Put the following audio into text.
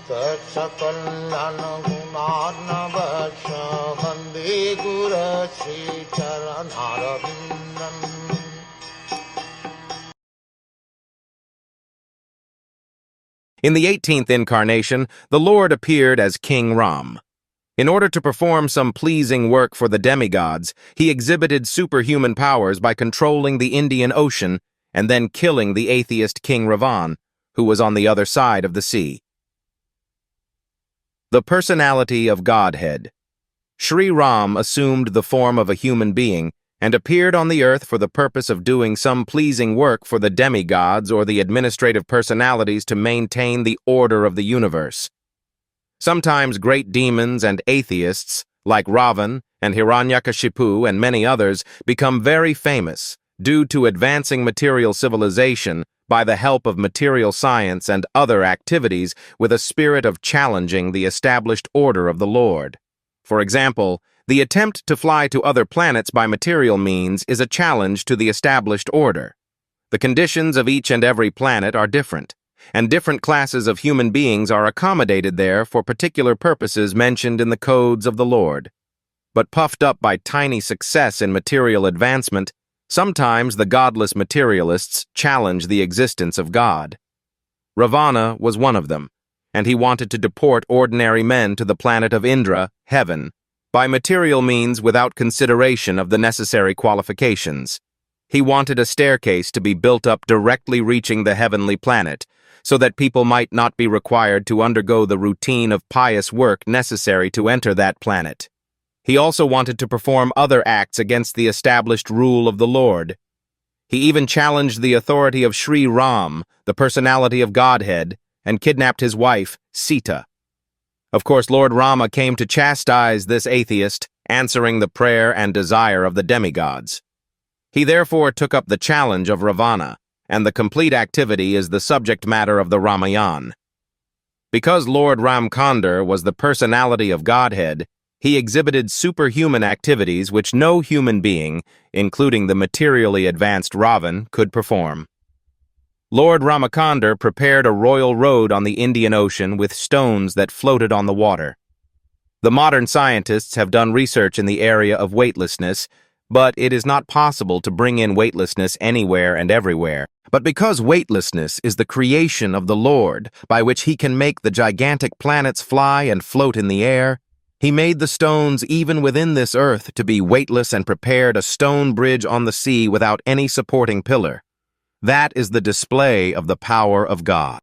Sakal Gunarnavasha Vande Guru Sri Charanaravindan. In the 18th incarnation, the Lord appeared as King Ram. In order to perform some pleasing work for the demigods, he exhibited superhuman powers by controlling the Indian Ocean and then killing the atheist King Rāvaṇ, who was on the other side of the sea. The personality of Godhead. Sri Ram assumed the form of a human being and appeared on the earth for the purpose of doing some pleasing work for the demigods or the administrative personalities to maintain the order of the universe. Sometimes great demons and atheists, like Rāvaṇ and Hiranyakashipu and many others, become very famous due to advancing material civilization by the help of material science and other activities with a spirit of challenging the established order of the Lord. For example, the attempt to fly to other planets by material means is a challenge to the established order. The conditions of each and every planet are different, and different classes of human beings are accommodated there for particular purposes mentioned in the codes of the Lord. But puffed up by tiny success in material advancement, sometimes the godless materialists challenge the existence of God. Rāvaṇ was one of them, and he wanted to deport ordinary men to the planet of Indra, heaven, by material means without consideration of the necessary qualifications. He wanted a staircase to be built up directly reaching the heavenly planet, so that people might not be required to undergo the routine of pious work necessary to enter that planet. He also wanted to perform other acts against the established rule of the Lord. He even challenged the authority of Sri Ram, the personality of Godhead, and kidnapped his wife, Sita. Of course, Lord Rama came to chastise this atheist, answering the prayer and desire of the demigods. He therefore took up the challenge of Rāvaṇ, and the complete activity is the subject matter of the Ramayana. Because Lord Ramchandra was the personality of Godhead, he exhibited superhuman activities which no human being, including the materially advanced Rāvaṇ, could perform. Lord Ramachandra prepared a royal road on the Indian Ocean with stones that floated on the water. The modern scientists have done research in the area of weightlessness, but it is not possible to bring in weightlessness anywhere and everywhere. But because weightlessness is the creation of the Lord, by which he can make the gigantic planets fly and float in the air, he made the stones even within this earth to be weightless and prepared a stone bridge on the sea without any supporting pillar. That is the display of the power of God.